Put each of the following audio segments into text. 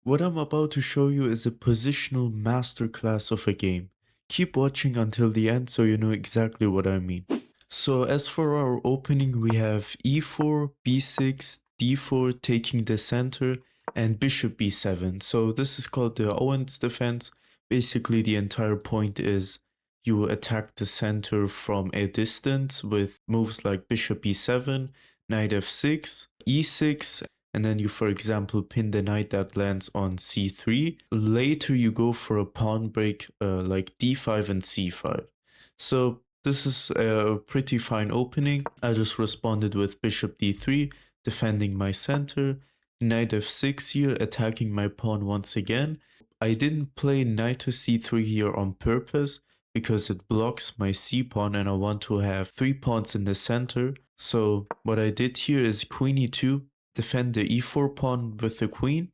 What I'm about to show you is a positional masterclass of a game. Keep watching until the end so you know exactly what I mean. So as for our opening, we have e4, b6, d4 taking the center, and bishop b7. So this is called the Owen's defense. Basically, the entire point is you attack the center from a distance with moves like bishop e7, knight f6, e6, and then you, for example, pin the knight that lands on c3. Later, you go for a pawn break like d5 and c5. So this is a pretty fine opening. I just responded with bishop d3, defending my center, knight f6 here, attacking my pawn once again. I didn't play knight to c3 here on purpose because it blocks my c pawn and I want to have 3 pawns in the center. So what I did here is queen e2, defend the e4 pawn with the queen.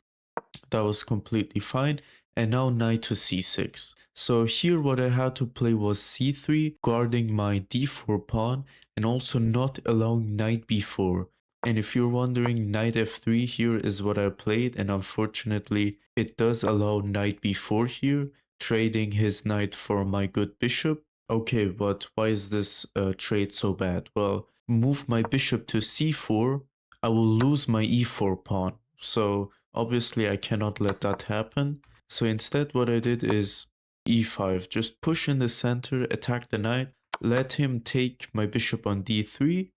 That was completely fine. And now knight to c6. So here what I had to play was c3, guarding my d4 pawn and also not allowing knight b4. And if you're wondering, knight f3 here is what I played, and unfortunately it does allow knight b4 here, trading his knight for my good bishop. Okay, but why is this trade so bad? Well, move my bishop to c4, I will lose my e4 pawn. So obviously I cannot let that happen. So instead what I did is e5, just push in the center, attack the knight, let him take my bishop on d3,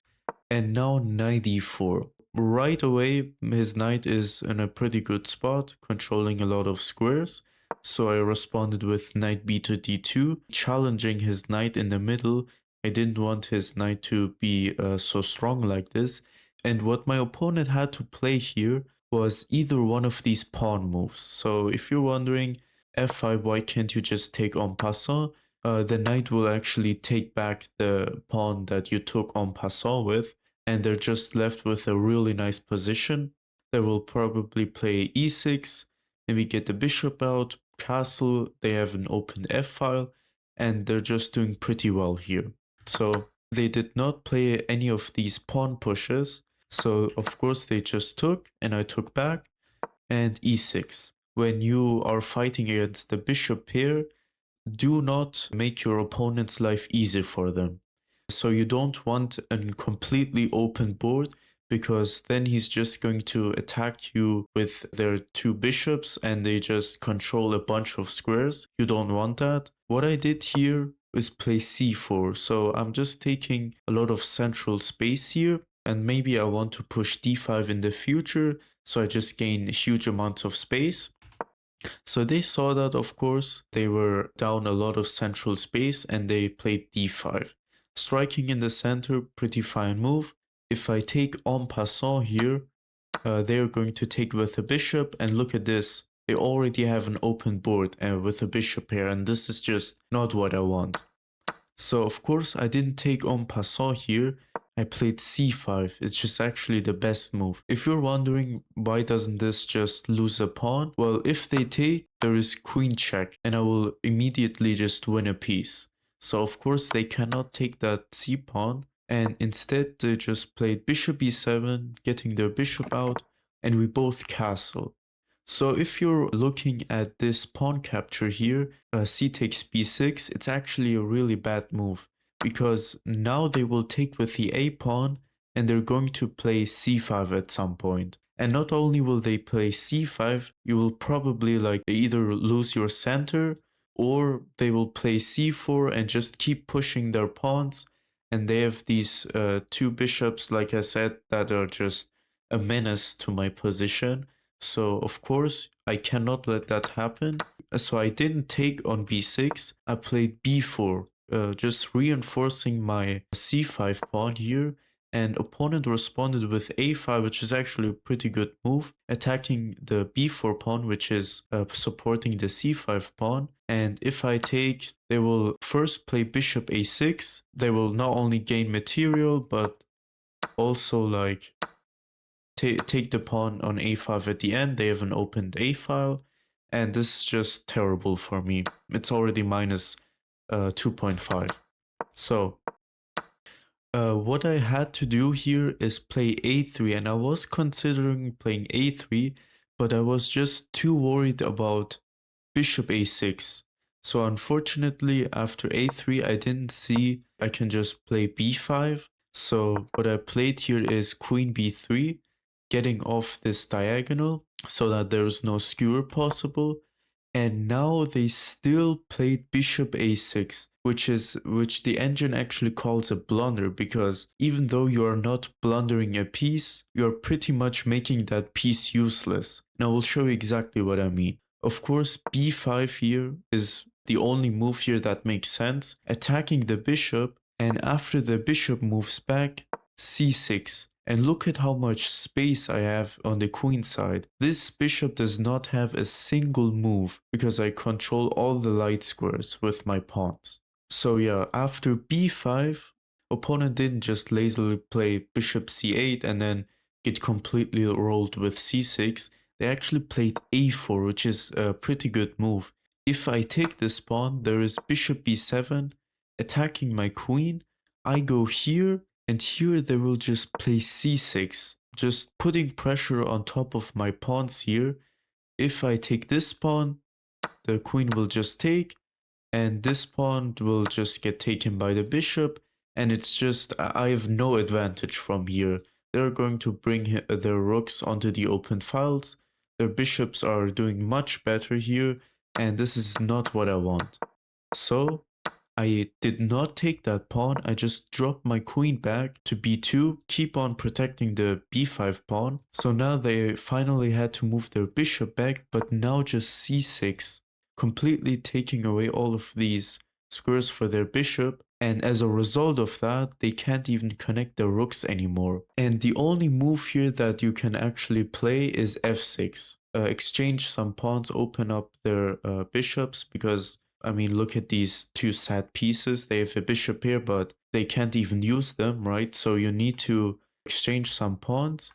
and now knight e4. Right away his knight is in a pretty good spot, controlling a lot of squares. So I responded with knight b to d2, challenging his knight in the middle. I didn't want his knight to be so strong like this. And what my opponent had to play here was either one of these pawn moves. So if you're wondering, f5, why can't you just take en passant? The knight will actually take back the pawn that you took en passant with, and they're just left with a really nice position. They will probably play e6, and we get the bishop out, castle, they have an open f-file, and they're just doing pretty well here. So they did not play any of these pawn pushes, so of course they just took, and I took back, and e6. When you are fighting against the bishop pair, do not make your opponent's life easy for them. So you don't want a completely open board, because then he's just going to attack you with their two bishops and they just control a bunch of squares. You don't want that. What I did here is play c4. So I'm just taking a lot of central space here, and maybe I want to push d5 in the future, so I just gain huge amounts of space. So they saw that, of course, they were down a lot of central space and they played d5. Striking in the center, pretty fine move. If I take en passant here, they're going to take with a bishop, and look at this. They already have an open board with a bishop here, and this is just not what I want. So of course I didn't take en passant here, I played c5. It's just actually the best move. If you're wondering why doesn't this just lose a pawn, well, if they take, there is queen check and I will immediately just win a piece. So of course they cannot take that c pawn, and instead they just played bishop e7, getting their bishop out, and we both castle. So if you're looking at this pawn capture here, c takes b6, it's actually a really bad move, because now they will take with the a pawn and they're going to play c5 at some point. And not only will they play c5, you will probably like either lose your center, or they will play c4 and just keep pushing their pawns. And they have these two bishops, like I said, that are just a menace to my position. So of course I cannot let that happen. So I didn't take on b6, I played b4, just reinforcing my c5 pawn here, and opponent responded with a5, which is actually a pretty good move, attacking the b4 pawn, which is supporting the c5 pawn. And if I take, they will first play bishop a6, they will not only gain material but also like take the pawn on a5 at the end. They have an opened a file, and this is just terrible for me. It's already minus 2.5. So what I had to do here is play a3, and I was considering playing a3, but I was just too worried about bishop a6. So unfortunately, after a3, I didn't see I can just play b5. So what I played here is queen b3, getting off this diagonal so that there's no skewer possible. And now they still played bishop a6, which the engine actually calls a blunder, because even though you are not blundering a piece, you're pretty much making that piece useless. Now I'll show you exactly what I mean. Of course, b5 here is the only move here that makes sense, attacking the bishop, and after the bishop moves back, c6. And look at how much space I have on the queen side. This bishop does not have a single move because I control all the light squares with my pawns. So yeah, after b5, opponent didn't just lazily play bishop c8 and then get completely rolled with c6. They actually played a4, which is a pretty good move. If I take this pawn, there is bishop b7 attacking my queen. I go here, and here they will just play c6, just putting pressure on top of my pawns here. If I take this pawn, the queen will just take, and this pawn will just get taken by the bishop, and it's just, I have no advantage from here. They're going to bring their rooks onto the open files. Their bishops are doing much better here, and this is not what I want. So I did not take that pawn, I just dropped my queen back to b2, keep on protecting the b5 pawn. So now they finally had to move their bishop back, but now just c6, completely taking away all of these squares for their bishop. And as a result of that, they can't even connect their rooks anymore. And the only move here that you can actually play is f6. Exchange some pawns, open up their bishops, because I mean, look at these two sad pieces. They have a bishop here, but they can't even use them, right? So you need to exchange some pawns.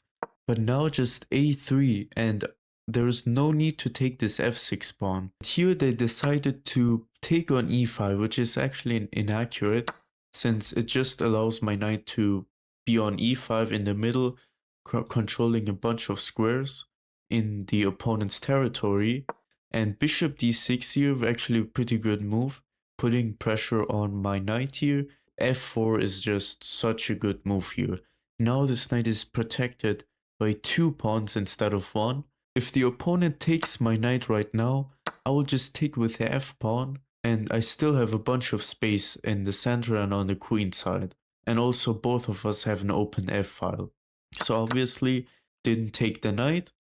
But now just a3, and there's no need to take this f6 pawn. Here they decided to take on e5, which is actually inaccurate, since it just allows my knight to be on e5 in the middle, controlling a bunch of squares in the opponent's territory. And bishop d6 here, actually a pretty good move, putting pressure on my knight here. f4 is just such a good move here. Now this knight is protected by 2 pawns instead of 1. If the opponent takes my knight right now, I will just take with the f pawn, and I still have a bunch of space in the center and on the queen side. And also both of us have an open f file. So obviously didn't take the knight,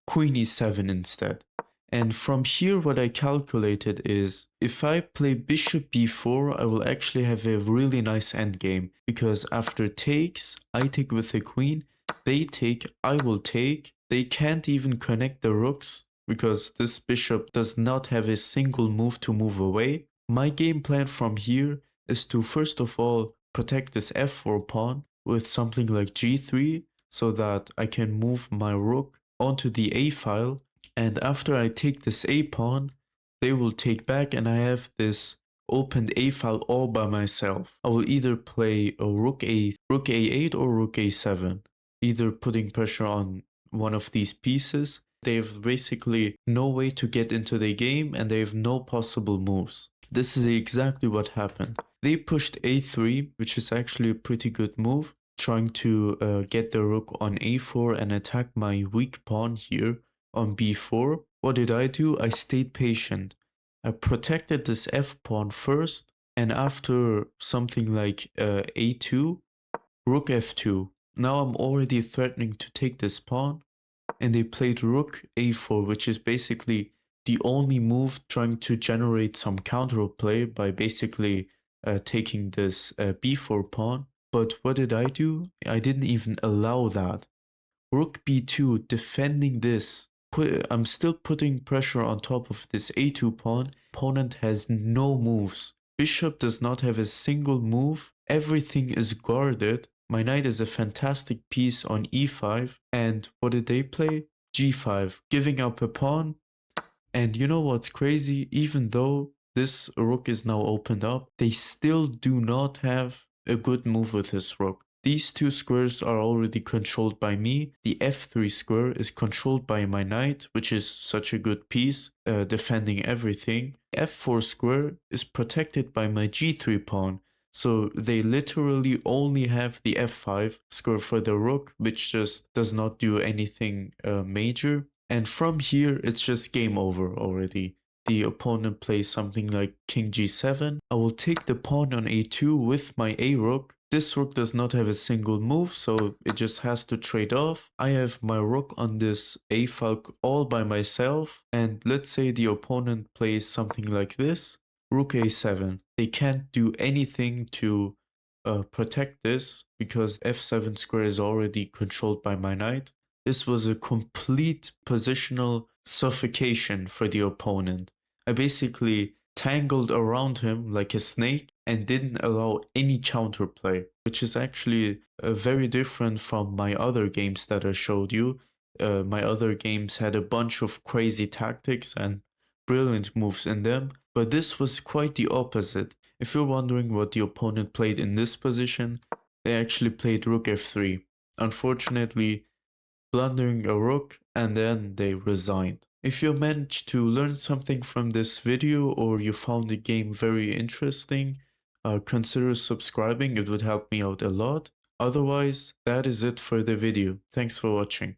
queen e7 instead. And from here what I calculated is, if I play bishop b4, I will actually have a really nice endgame, because after takes, I take with the queen, they take, I will take, they can't even connect the rooks, because this bishop does not have a single move to move away. My game plan from here is to first of all protect this f4 pawn with something like g3, so that I can move my rook onto the a file, and after I take this a pawn, they will take back, and I have this opened a file all by myself. I will either play a rook a8 or rook a7, either putting pressure on one of these pieces. They have basically no way to get into the game, and they have no possible moves. This is exactly what happened. They pushed a3, which is actually a pretty good move, trying to get the rook on a4 and attack my weak pawn here on b4. What did I do? I stayed patient. I protected this f pawn first, and after something like a2, rook f2. Now I'm already threatening to take this pawn, and they played rook a4, which is basically the only move trying to generate some counterplay by basically taking this b4 pawn. But what did I do? I didn't even allow that. Rook b2, defending this. I'm still putting pressure on top of this a2 pawn. Opponent has no moves. Bishop does not have a single move. Everything is guarded. My knight is a fantastic piece on e5. And what did they play? g5, giving up a pawn. And you know what's crazy? Even though this rook is now opened up, they still do not have a good move with this rook. these two squares are already controlled by me. The f3 square is controlled by my knight, which is such a good piece, defending everything. F4 square is protected by my g3 pawn. So they literally only have the f5 square for the rook, which just does not do anything major. And from here, it's just game over already. The opponent plays something like king g7. I will take the pawn on a2 with my a rook. This rook does not have a single move, so it just has to trade off. I have my rook on this a file all by myself, and let's say the opponent plays something like this. Rook a7. They can't do anything to protect this because f7 square is already controlled by my knight. This was a complete positional suffocation for the opponent. I basically tangled around him like a snake and didn't allow any counterplay, which is actually very different from my other games that I showed you. My other games had a bunch of crazy tactics and brilliant moves in them, but this was quite the opposite. If you're wondering what the opponent played in this position, they actually played rook f3. Unfortunately, blundering a rook, and then they resigned. If you managed to learn something from this video or you found the game very interesting, consider subscribing, it would help me out a lot. Otherwise, that is it for the video. Thanks for watching.